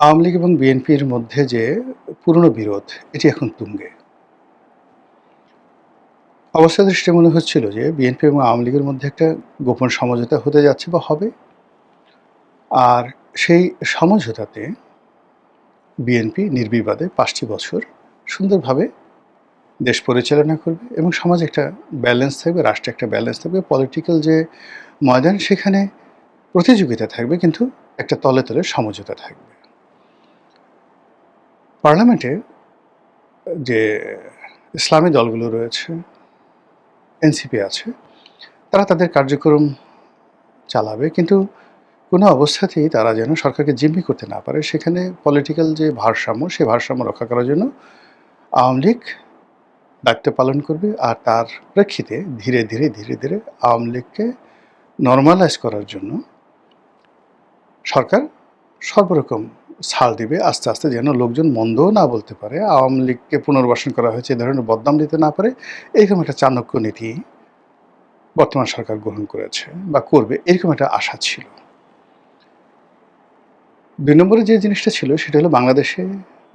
আওয়ামী লীগ এবং বিএনপির মধ্যে যে পুরনো বিরোধ, এটি এখন তুঙ্গে। অবস্থা দৃষ্টে মনে হচ্ছিল যে বিএনপি এবং আওয়ামী লীগের মধ্যে একটা গোপন সমঝোতা হতে যাচ্ছে বা হবে। আর সেই সমঝোতাতে বিএনপি নির্বিবাদে ৫টি বছর সুন্দরভাবে দেশ পরিচালনা করবে এবং সমাজে একটা ব্যালেন্স থাকবে, রাষ্ট্রে একটা ব্যালেন্স থাকবে। পলিটিক্যাল যে ময়দান, সেখানে প্রতিযোগিতা থাকবে, কিন্তু একটা তলে, তলে সমঝোতা থাকবে। পার্লামেন্টে যে ইসলামী দলগুলো রয়েছে, এনসিপি আছে, তারা তাদের কার্যক্রম চালাবে, কিন্তু কোনো অবস্থাতেই তারা যেন সরকারকে জিম্মি করতে না পারে। সেখানে পলিটিক্যাল যে ভারসাম্য, সেই ভারসাম্য রক্ষা করার জন্য আওয়ামী লীগ দায়িত্ব পালন করবে। আর তার প্রেক্ষিতে ধীরে ধীরে ধীরে ধীরে আওয়ামী লীগকে নর্মালাইজ করার জন্য সরকার সর্বরকম ছাড় দিবে আস্তে আস্তে, যেন লোকজন মন্দও না বলতে পারে, আওয়ামী লীগকে পুনর্বাসন করা হয়েছে এ ধরনের বদনাম দিতে না পারে। এইরকম একটা চাণক্য নীতি বর্তমান সরকার গ্রহণ করেছে বা করবে, এরকম একটা আশা ছিল। ২ নম্বরে যে জিনিসটা ছিল সেটা হলো বাংলাদেশে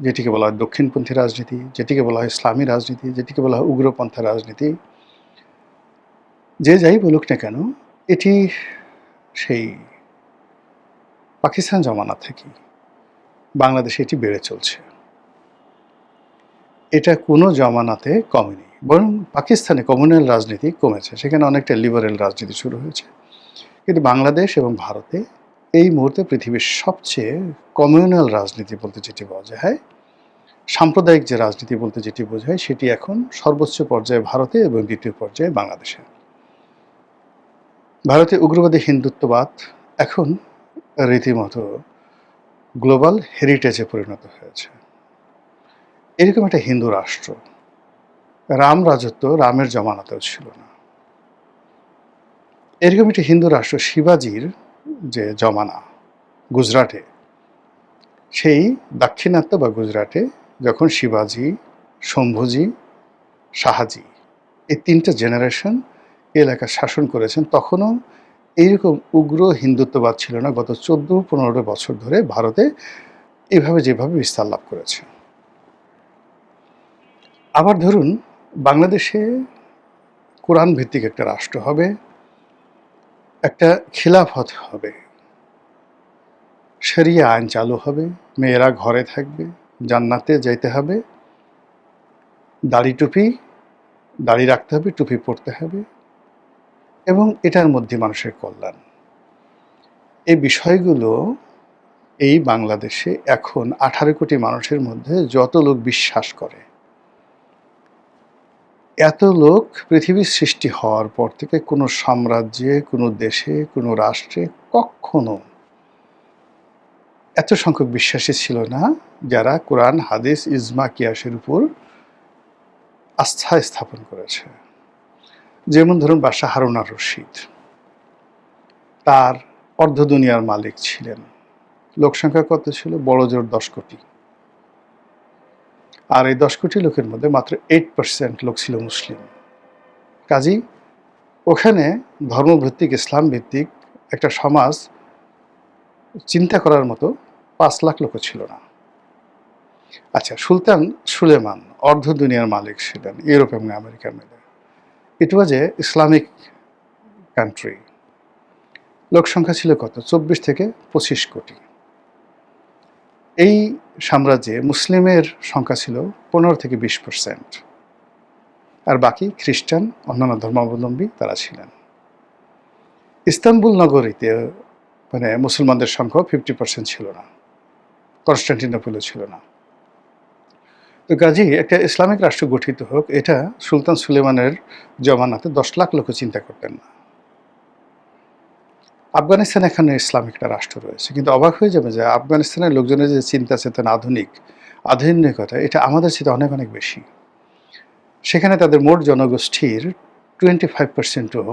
যেটিকে বলা হয় দক্ষিণপন্থী রাজনীতি, যেটিকে বলা হয় ইসলামী রাজনীতি, যেটিকে বলা হয় উগ্রপন্থা রাজনীতি, যে যাই বলুক না কেন, এটি সেই পাকিস্তান জমানা থেকেই বাংলাদেশে এটি বেড়ে চলছে। এটা কোনো জমানাতে কমেনি, বরং পাকিস্তানে কমিউনাল রাজনীতি কমেছে, সেখানে অনেকটা লিবারেল রাজনীতি শুরু হয়েছে। কিন্তু বাংলাদেশ এবং ভারতে এই মুহূর্তে পৃথিবীর সবচেয়ে কমিউনাল রাজনীতি বলতে যেটি বোঝায়, সাম্প্রদায়িক যে রাজনীতি বলতে যেটি বোঝায়, সেটি এখন সর্বোচ্চ পর্যায়ে ভারতে এবং দ্বিতীয় পর্যায়ে বাংলাদেশে। ভারতে উগ্রবাদী হিন্দুত্ববাদ এখন রীতিমতো গ্লোবাল হেরিটেজে পরিণত হয়েছে। এরকম একটা হিন্দু রাষ্ট্র, রাম রাজত্ব রামের জমানাতেও ছিল না। এরকম একটি হিন্দু রাষ্ট্র শিবাজির যে জমানা গুজরাটে, সেই দাক্ষিণাত্য বা গুজরাটে যখন শিবাজি, শম্ভুজি, শাহাজি এই ৩টে জেনারেশন এলাকা শাসন করেছেন, তখনও এইরকম উগ্র হিন্দুত্ববাদ ছিল না। গত ১৪-১৫ বছর ধরে ভারতে এভাবে যেভাবে বিস্তার লাভ করেছে। আবার ধরুন, বাংলাদেশে কোরআন ভিত্তিক একটা রাষ্ট্র হবে, একটা খিলাফত হবে, শরিয়া আইন চালু হবে, মেয়েরা ঘরে থাকবে, জান্নাতে যাইতে হবে, দাড়ি রাখতে হবে, টুপি পরতে হবে, এবং এটার মধ্যে মানুষের কল্যাণ। এই বিষয়গুলো এই বাংলাদেশে এখন ১৮ কোটি মানুষের মধ্যে যত লোক বিশ্বাস করে, এত লোক পৃথিবীর সৃষ্টি হওয়ার পর থেকে কোনো সাম্রাজ্যে, কোনো দেশে, কোনো রাষ্ট্রে কখনো এত সংখ্যক বিশ্বাসী ছিল না যারা কোরআন, হাদিস, ইজমা, কিয়াসের উপর আস্থা স্থাপন করেছে। যেমন ধরুন বাদশাহ হারুন আর রশিদ, তার অর্ধ দুনিয়ার মালিক ছিলেন। লোকসংখ্যা কত ছিল? বড় জোর ১০ কোটি। আর এই ১০ কোটি লোকের মধ্যে মাত্র 8% লোক ছিল মুসলিম। কাজেই ওখানে ধর্মভিত্তিক, ইসলাম ভিত্তিক একটা সমাজ চিন্তা করার মতো ৫ লাখ লোকও ছিল না। আচ্ছা, সুলতান সুলেমান অর্ধ দুনিয়ার মালিক ছিলেন, ইউরোপ এবং আমেরিকা মিলে। ইট ওয়াজ এ ইসলামিক কান্ট্রি। লোক সংখ্যা ছিল কত? ২৪ থেকে ২৫ কোটি। এই সাম্রাজ্যে মুসলিমের সংখ্যা ছিল ১৫ থেকে ২০%, আর বাকি খ্রিস্টান, অন্যান্য ধর্মাবলম্বী তারা ছিলেন। ইস্তানবুল নগরীতে মানে মুসলমানদের সংখ্যা 50% ছিল না, কনস্টান্টিনোপলও ছিল না। তো কাজেই একটা ইসলামিক রাষ্ট্র গঠিত হোক, এটা সুলতান সুলেমানের জমানাতে ১০ লাখ লোকও চিন্তা করতেন না। আফগানিস্তান এখানে ইসলামিক একটা রাষ্ট্র রয়েছে, কিন্তু অবাক হয়ে যাবে যে আফগানিস্তানের লোকজনের যে চিন্তা চেতনা, আধুনিকতা, এটা আমাদের চেয়ে অনেক অনেক বেশি। সেখানে তাদের মোট জনগোষ্ঠীর 25%ও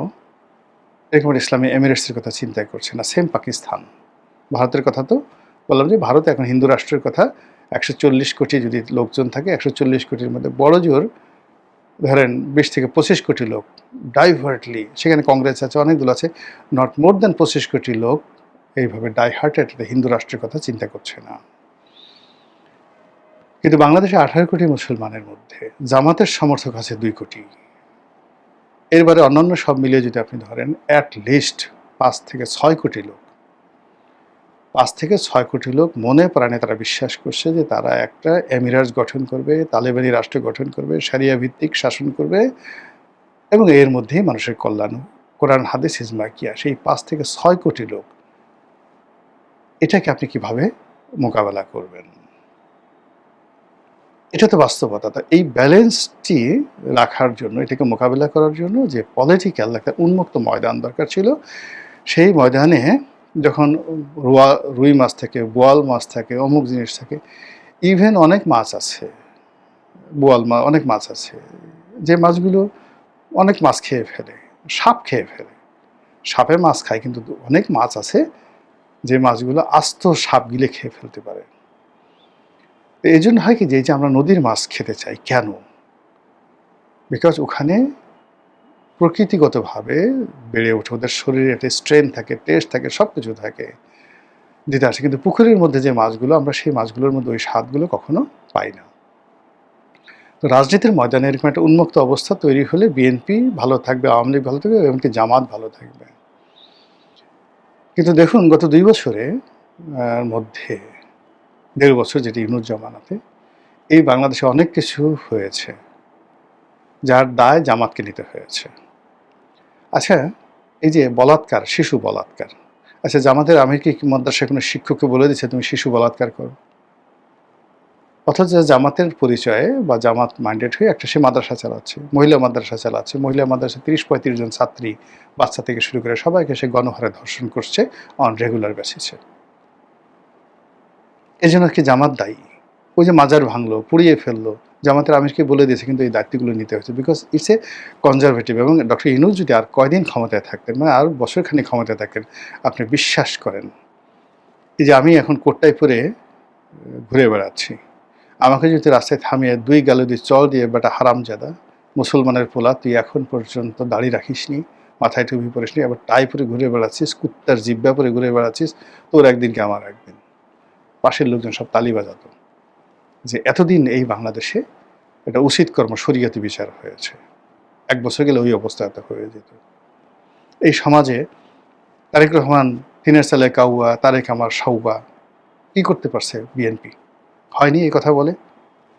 এরকম ইসলামী এমিরেটসের কথা চিন্তা করছে না। সেম পাকিস্তান। ভারতের কথা তো বললাম যে ভারত এখন হিন্দু রাষ্ট্রের কথা, ১৪০ কোটি যদি লোকজন থাকে, ১৪০ কোটির মধ্যে বড় জোর ধরেন ২০ থেকে ২৫ কোটি লোক ডাইভার্টলি, সেখানে কংগ্রেস আছে, অনেকগুলো আছে, নট মোর দ্যান ২৫ কোটি লোক এইভাবে ডাই হার্টেড হিন্দু রাষ্ট্রের কথা চিন্তা করছে না। কিন্তু বাংলাদেশে 18 কোটি মুসলমানের মধ্যে জামাতের সমর্থক আছে 2 কোটি। এরবারে অন্যান্য সব মিলিয়ে যদি আপনি ধরেন অ্যাট লিস্ট 5 থেকে 6 কোটি লোক, 5 থেকে 6 কোটি লোক মনে প্রাণে তারা বিশ্বাস করছে যে তারা একটা এমিরাজ গঠন করবে, তালেবানি রাষ্ট্র গঠন করবে, শরিয়া ভিত্তিক শাসন করবে এবং এর মধ্যেই মানুষের কল্যাণ, কোরআন হাদিস ইজমা কিয়াস, এই 5 থেকে 6 কোটি লোক, এটাকে আপনি কিভাবে মোকাবেলা করবেন? এটা তো বাস্তবতা। তো এই ব্যালেন্সটি রাখার জন্য, এটাকে মোকাবিলা করার জন্য যে পলিটিক্যাল একটা উন্মুক্ত ময়দান দরকার ছিল, সেই ময়দানে যখন রুই মাছ থাকে, বোয়াল মাছ থাকে, অমুক জিনিস থাকে, ইভেন অনেক মাছ আছে, অনেক মাছ আছে যে মাছগুলো অনেক মাছ খেয়ে ফেলে, সাপ খেয়ে ফেলে। সাপে মাছ খায়, কিন্তু অনেক মাছ আছে যে মাছগুলো আস্ত সাপ গিলে খেয়ে ফেলতে পারে। এই জন্য হয় কি, যে আমরা নদীর মাছ খেতে চাই কেন? বিকজ ওখানে প্রকৃতিগতভাবে বেড়ে ওঠে, ওদের শরীরে একটা স্ট্রেংথ থাকে, টেস্ট থাকে, সব কিছু থাকে, দিতে আসে। কিন্তু পুকুরের মধ্যে যে মাছগুলো, আমরা সেই মাছগুলোর মধ্যে ওই স্বাদগুলো কখনো পাই না। তো রাজনীতির ময়দানে এরকম একটা উন্মুক্ত অবস্থা তৈরি হলে বিএনপি ভালো থাকবে, আওয়ামী লীগ ভালো থাকবে, এমনকি জামাত ভালো থাকবে। কিন্তু দেখুন গত 2 বছরে মধ্যে 1.5 বছর, যেটি ইউনূস জামানাতে, এই বাংলাদেশে অনেক কিছু হয়েছে যার দায় জামাতকে নিতে হয়েছে। আচ্ছা, এই যে বলাৎকার, শিশু বলাৎকার, আচ্ছা জামাতের আমির কি মাদ্রাসায় কোনো শিক্ষককে বলে দিচ্ছে তুমি শিশু বলাৎকার করো? অথচ জামাতের পরিচয়ে বা জামাত মাইন্ডেড হয়ে একটা সে মাদ্রাসা চালাচ্ছে, মহিলা মাদ্রাসা চালাচ্ছে, মহিলা মাদ্রাসা 30-35 জন ছাত্রী, বাচ্চা থেকে শুরু করে সবাইকে সে গণহারে ধর্ষণ করছে অন রেগুলার বেসিসে। এই জন্য কি জামাত দায়ী? ওই যে মাজার ভাঙলো, পুড়িয়ে ফেললো, জামাতের আমিরকে বলে দিয়েছে, কিন্তু এই দায়িত্বগুলো নিতে হয়েছে বিকজ ইটস এ কনজারভেটিভ। এবং ডক্টর ইউনূস যদি আর কয়দিন ক্ষমতায় থাকতেন, মানে আর বছরখানিক ক্ষমতায় থাকতেন, আপনি বিশ্বাস করেন, এই যে আমি এখন কোটটাই পরে ঘুরে বেড়াচ্ছি, আমাকে যদি রাস্তায় থামিয়ে 2 গালুদি চল দিয়ে, বেটা হারামজাদা মুসলমানের পোলা, তুই এখন পর্যন্ত দাড়ি রাখিসনি, মাথায় টুপি পরিসনি, আবার টাই পরে ঘুরে বেড়াচ্ছিস, কুত্তার জিব্বা পরে ঘুরে বেড়াচ্ছিস, তোর একদিন কি আমার একদিন। পাশের লোকজন সব তালি বাজাতো যে এতদিন এই বাংলাদেশে এটা উচিত কর্ম, শরীয়তি বিচার হয়েছে, 1 বছর গেলে ওই অবস্থা এত হয়ে যেত। এই সমাজে তারেক রহমান তিনের সালে কাউয়া, তারেক আমার সাউবা, কি করতে পারছে বিএনপি? হয়নি এই কথা বলে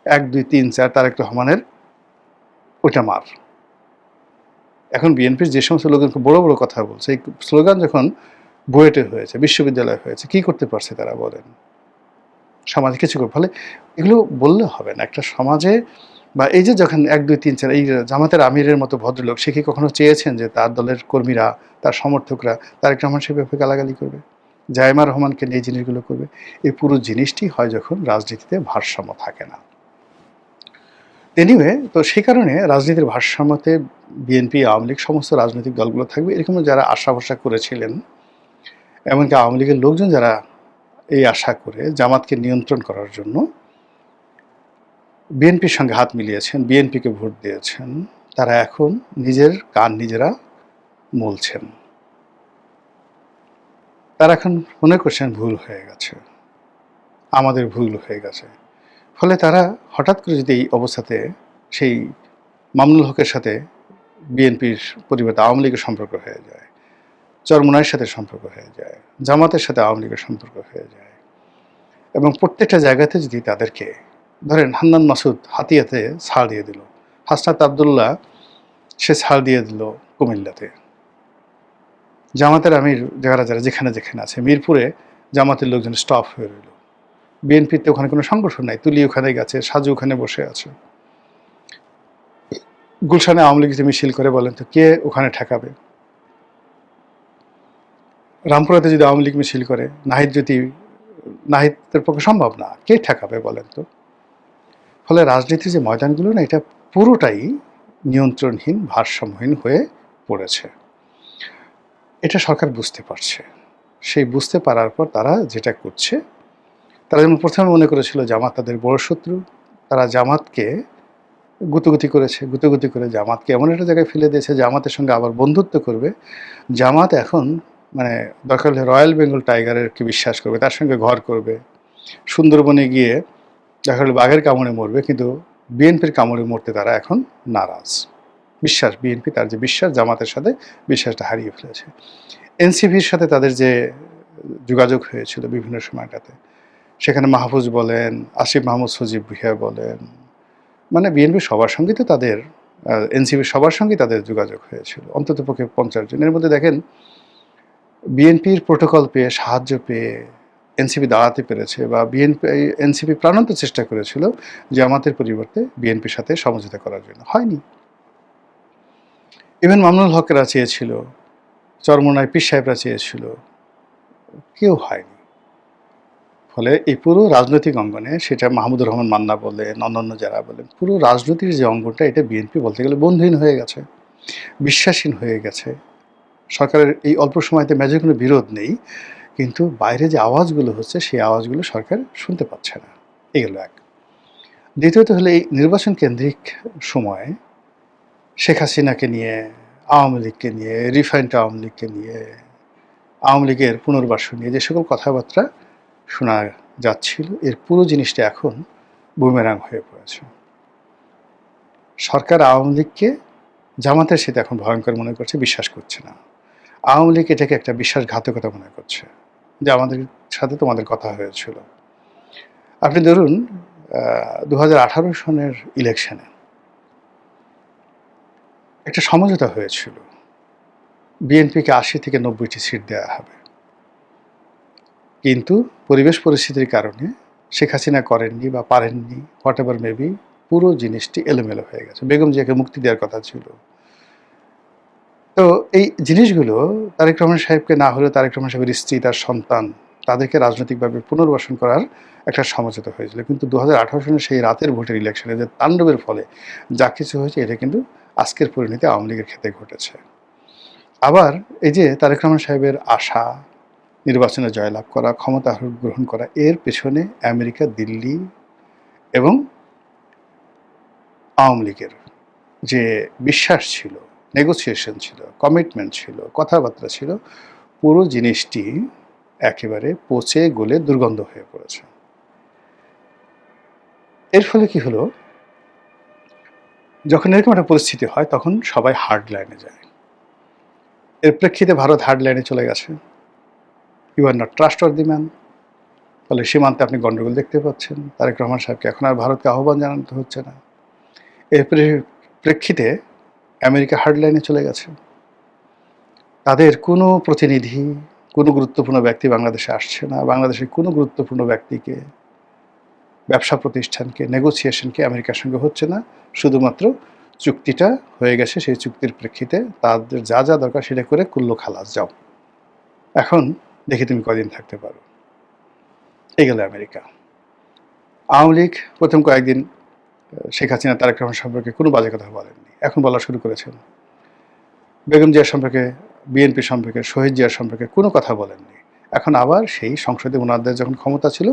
1, 2, 3, 4 তারেক রহমানের ওইটা মার। এখন বিএনপির যে সমস্ত লোকজনকে বড় বড় কথা বলছে, এই স্লোগান যখন বুয়েটে হয়েছে, বিশ্ববিদ্যালয় হয়েছে, কি করতে পারছে তারা বলেন? সমাজে কিছু করে। ফলে এগুলো বললে হবে না একটা সমাজে। বা এই যে যখন 1, 2, 3, 4 এই জামাতের আমিরের মতো ভদ্রলোক, সে কি কখনো চেয়েছেন যে তার দলের কর্মীরা, তার সমর্থকরা তারেক রহমান সাহেবের ব্যাপারে গালাগালি করবে, জায়েমা রহমানকে নিয়ে এই জিনিসগুলো করবে? এই পুরো জিনিসটি হয় যখন রাজনীতিতে ভারসাম্য থাকে না। এনিওয়ে, তো সেই কারণে রাজনীতির ভারসাম্যতে বিএনপি, আওয়ামী লীগ, সমস্ত রাজনৈতিক দলগুলো থাকবে, এরকম যারা আশা ভরসা করেছিলেন, এমনকি আওয়ামী লীগের লোকজন যারা এই আশা করে জামাতকে নিয়ন্ত্রণ করার জন্য বিএনপির সঙ্গে হাত মিলিয়েছেন, বিএনপিকে ভোট দিয়েছেন, তারা এখন নিজের কান নিজেরা মলছেন। তারা এখন মনে করছেন ভুল হয়ে গেছে, আমাদের ভুল হয়ে গেছে। ফলে তারা হঠাৎ করে যদি এই অবস্থাতে সেই মামুনুল হকের সাথে বিএনপির পরিবর্তে আওয়ামী লীগের সম্পর্ক হয়ে যায়, চরমোনাইয়ের সাথে সম্পর্ক হয়ে যায়, জামাতের সাথে আওয়ামী লীগের সম্পর্ক হয়ে যায়, এবং প্রত্যেকটা জায়গাতে যদি তাদেরকে ধরেন, হান্নান মাসুদ হাতিয়াতে ছাড় দিয়ে দিল, হাসনাত আবদুল্লাহ সে ছাড় দিয়ে দিল কুমিল্লাতে, জামাতের আমির যারা যারা যেখানে যেখানে আছে, মিরপুরে জামাতের লোকজন স্টপ হয়ে রইল, বিএনপিতে ওখানে কোনো সংগঠন নাই, তুলি ওখানে গেছে, সাজু ওখানে বসে আছে, গুলশানে আওয়ামী লীগ যে মিছিল করে বলেন তো কে ওখানে ঠেকাবে? রামপুরাতে যদি আওয়ামী লীগ মিছিল করে, নাহিদের পক্ষে সম্ভব না, কে ঠেকাবে বলেন তো? ফলে রাজনীতির যে ময়দানগুলো না, এটা পুরোটাই নিয়ন্ত্রণহীন, ভারসাম্যহীন হয়ে পড়েছে। এটা সরকার বুঝতে পারছে। সেই বুঝতে পারার পর তারা যেটা করছে, তারা যেমন প্রথমে মনে করেছিল জামাত তাদের বড় শত্রু, তারা জামাতকে গুতগুতি করেছে, গুতগুতি করে জামাতকে এমন একটা জায়গায় ফেলে দিয়েছে, জামাতের সঙ্গে আবার বন্ধুত্ব করবে। জামাত এখন মানে দরকার হলে রয়্যাল বেঙ্গল টাইগারের কি বিশ্বাস করবে, তার সঙ্গে ঘর করবে, সুন্দরবনে গিয়ে দেখা গেল বাঘের কামড়ে মরবে, কিন্তু বিএনপির কামড়ে মরতে তারা এখন নারাজ। বিশ্বাস, বিএনপি তার যে বিশ্বাস, জামাতের সাথে বিশ্বাসটা হারিয়ে ফেলেছে। এনসিপির সাথে তাদের যে যোগাযোগ হয়েছিল বিভিন্ন সময়টাতে, সেখানে মাহফুজ বলেন, আসিফ মাহমুদ সজীব ভুঁইয়া বলেন, মানে বিএনপি সবার সঙ্গেই তো তাদের, এনসিপি সবার সঙ্গেই তাদের যোগাযোগ হয়েছিল, অন্ততপক্ষে 50 জন। এর মধ্যে দেখেন বিএনপির প্রোটোকল পেয়ে, সাহায্য পেয়ে এনসিপি দাঁড়াতে পেরেছে, বা বিএনপি এনসিপি প্রাণান্ত চেষ্টা করেছিল জামাতের পরিবর্তে বিএনপির সাথে সমঝোতা করার জন্য, হয়নি। ইভেন মামুনুল হকরা চেয়েছিল, চরমোনাই পীর সাহেবরা চেয়েছিল, কেউ হয়নি। ফলে এই পুরো রাজনৈতিক অঙ্গনে, সেটা মাহমুদুর রহমান মান্না বলেন, অন্যান্য যারা বলেন, পুরো রাজনীতির যে অঙ্গনটা, এটা বিএনপি বলতে গেলে বন্ধুহীন হয়ে গেছে, বিশ্বাসহীন হয়ে গেছে। সরকারের এই অল্প সময়তে মেজর কোনো বিরোধ নেই, কিন্তু বাইরে যে আওয়াজগুলো হচ্ছে, সেই আওয়াজগুলো সরকার শুনতে পাচ্ছে না। এগুলো এক। দ্বিতীয়ত হলো, এই নির্বাচন কেন্দ্রিক সময়ে শেখ হাসিনাকে নিয়ে, আওয়ামী লীগকে নিয়ে, রিফাইন্ড আওয়ামী লীগকে নিয়ে, আওয়ামী লীগের পুনর্বাসন নিয়ে যে সকল কথাবার্তা শোনা যাচ্ছিল, এর পুরো জিনিসটা এখন বুমেরাং হয়ে পড়েছে। সরকার আওয়ামী লীগকে জামাতের সাথে এখন ভয়ঙ্কর মনে করছে, বিশ্বাস করছে না। আওয়ামী লীগ এটাকে একটা বিশ্বাসঘাতকতা মনে করছে, যে আমাদের সাথে তোমাদের কথা হয়েছিল। আপনি ধরুন 2018 সনের ইলেকশনে একটা সমঝোতা হয়েছিল, বিএনপিকে 80 থেকে 90টি সিট দেওয়া হবে, কিন্তু পরিবেশ পরিস্থিতির কারণে শেখ হাসিনা করেননি বা পারেননি, হোয়াট এভার মেবি, পুরো জিনিসটি এলোমেলো হয়ে গেছে। বেগম জিয়াকে মুক্তি দেওয়ার কথা ছিল। তো এই জিনিসগুলো তারেক রহমান সাহেবকে না হলেও তারেক রহমান সাহেবের স্ত্রী, তার সন্তান, তাদেরকে রাজনৈতিকভাবে পুনর্বাসন করার একটা সমঝোতা হয়েছিল। কিন্তু 2018 সনের সেই রাতের ভোটের ইলেকশনে যে তাণ্ডবের ফলে যা কিছু হয়েছে, এটা কিন্তু আজকের পরিণতি আওয়ামী লীগের ক্ষেত্রে ঘটেছে। আবার এই যে তারেক রহমান সাহেবের আশা, নির্বাচনে জয়লাভ করা, ক্ষমতা গ্রহণ করা, এর পেছনে আমেরিকা, দিল্লি এবং আওয়ামী লীগের যে বিশ্বাস ছিল, নেগোসিয়েশন ছিল, কমিটমেন্ট ছিল, কথাবার্তা ছিল, পুরো জিনিসটি একেবারে পচে গলে দুর্গন্ধ হয়ে পড়েছে। এর ফলে কি হলো, যখন এরকম একটা পরিস্থিতি হয়, তখন সবাই হার্ড লাইনে যায়। এর প্রেক্ষিতে ভারত হার্ড লাইনে চলে গেছে। You are not trustworthy man. ফলে সীমান্তে আপনি গণ্ডগোল দেখতে পাচ্ছেন। তারেক রহমান সাহেবকে এখন আর ভারতকে আহ্বান জানাতে হচ্ছে না। এর প্রেক্ষিতে আমেরিকা হার্ড লাইনে চলে গেছে। তাদের কোনো প্রতিনিধি, কোনো গুরুত্বপূর্ণ ব্যক্তি বাংলাদেশে আসছে না। বাংলাদেশের কোনো গুরুত্বপূর্ণ ব্যক্তিকে, ব্যবসা প্রতিষ্ঠানকে, নেগোসিয়েশনকে আমেরিকার সঙ্গে হচ্ছে না। শুধুমাত্র চুক্তিটা হয়ে গেছে, সেই চুক্তির প্রেক্ষিতে তাদের যা যা দরকার সেটা করে কুল্লো খালাস, যাও, এখন দেখি তুমি কদিন থাকতে পারো। এই গেল আমেরিকা। আওয়ামী লীগ প্রথম কয়েকদিন শেখ হাসিনা, তারেক রহমান সম্পর্কে কোনো বাজে কথা বলেননি, এখন বলা শুরু করেছেন। বেগম জিয়া সম্পর্কে, বিএনপি সম্পর্কে, শহীদ জিয়ার সম্পর্কে কোনো কথা বলেননি। এখন আবার সেই সংসদে ওনাদের যখন ক্ষমতা ছিল,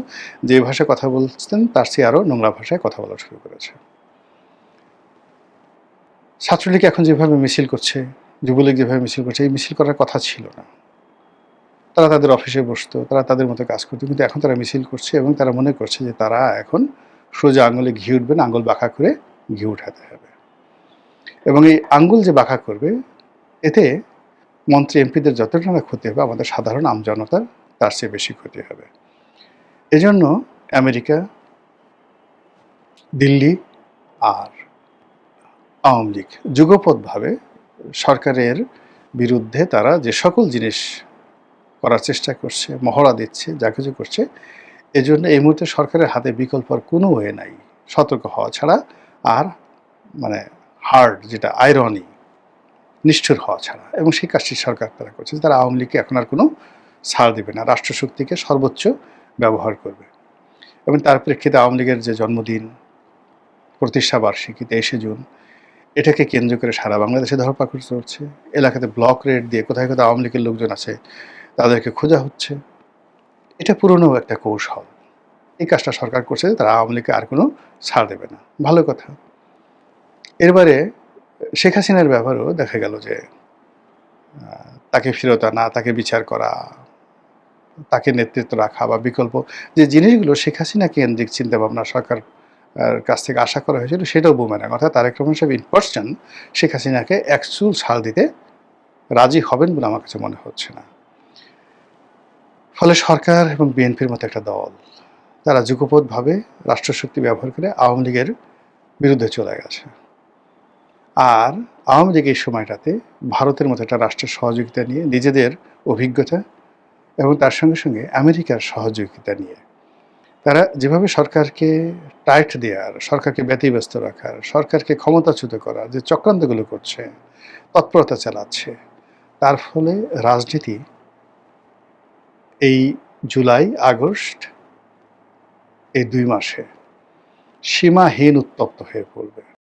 যে ভাষায় কথা বলতেন তার চেয়ে আরও নোংরা ভাষায় কথা বলা শুরু করেছে। ছাত্রলীগ এখন যেভাবে মিছিল করছে, যুবলীগ যেভাবে মিছিল করছে, এই মিছিল করার কথা ছিল না। তারা তাদের অফিসে বসতো, তারা তাদের মতো কাজ করতো, কিন্তু এখন তারা মিছিল করছে এবং তারা মনে করছে যে তারা এখন সোজা আঙুলে ঘি উঠবে না, আঙুল বাঁকা করে ঘি উঠাতে হবে। এবং এই আঙ্গুল যে বাঁকা করবে, এতে মন্ত্রী এমপিদের যতটা না ক্ষতি হবে, আমাদের সাধারণ আমজনতার তার চেয়ে বেশি ক্ষতি হবে। এজন্য আমেরিকা, দিল্লি আর আওয়ামী লীগ যুগপৎভাবে সরকারের বিরুদ্ধে তারা যে সকল জিনিস করার চেষ্টা করছে, মহড়া দিচ্ছে, যা কিছু করছে, এজন্য এই মুহূর্তে সরকারের হাতে বিকল্প আর কোনো ওয়ে নাই সতর্ক হওয়া ছাড়া, আর মানে হার্ড, যেটা আইরনি, নিষ্ঠুর হওয়া ছাড়া। এবং সেই কাজটি সরকার তারা করছে, তারা আওয়ামী লীগকে এখন আর কোনো ছাড় দেবে না, রাষ্ট্রশক্তিকে সর্বোচ্চ ব্যবহার করবে। এবং তার প্রেক্ষিতে আওয়ামী লীগের যে জন্মদিন, প্রতিষ্ঠা বার্ষিকী 23শে জুন, এটাকে কেন্দ্র করে সারা বাংলাদেশে ধরপাকড় চলছে। এলাকাতে ব্লক রেড দিয়ে কোথায় কোথায় আওয়ামী লীগের লোকজন আছে তাদেরকে খোঁজা হচ্ছে। এটা পুরনো একটা কৌশল। এই কাজটা সরকার করছে, তারা আওয়ামী লীগকে আর কোনো ছাড় দেবে না, ভালো কথা। এরবারে শেখ হাসিনার ব্যাপারেও দেখা গেল যে তাকে ফেরত আনা, তাকে বিচার করা, তাকে নেতৃত্ব রাখা বা বিকল্প যে জিনিসগুলো শেখ হাসিনা কেন্দ্রিক চিন্তাভাবনা সরকার কাছ থেকে আশা করা হয়েছিল সেটাও বুমেরাং, অর্থাৎ তারেক রহমান সাহেব ইন পার্সন শেখ হাসিনাকে এক চুল ছাড় দিতে রাজি হবেন বলে আমার কাছে মনে হচ্ছে না। ফলে সরকার এবং বিএনপির মতো একটা দল তারা যুগপৎভাবে রাষ্ট্রশক্তি ব্যবহার করে আওয়ামী লীগের বিরুদ্ধে চলে গেছে। আর আওয়ামী লীগ এই সময়টাতে ভারতের মতো একটা রাষ্ট্রের সহযোগিতা নিয়ে নিজেদের অভিজ্ঞতা এবং তার সঙ্গে সঙ্গে আমেরিকার সহযোগিতা নিয়ে তারা যেভাবে সরকারকে টাইট দেওয়ার, সরকারকে ব্যতিব্যস্ত রাখার, সরকারকে ক্ষমতাচ্যুত করার যে চক্রান্তগুলো করছে, তৎপরতা চালাচ্ছে, তার ফলে রাজনীতি এই জুলাই আগস্ট এই 2 মাসে সীমাহীন উত্তপ্ত হয়ে পড়বে।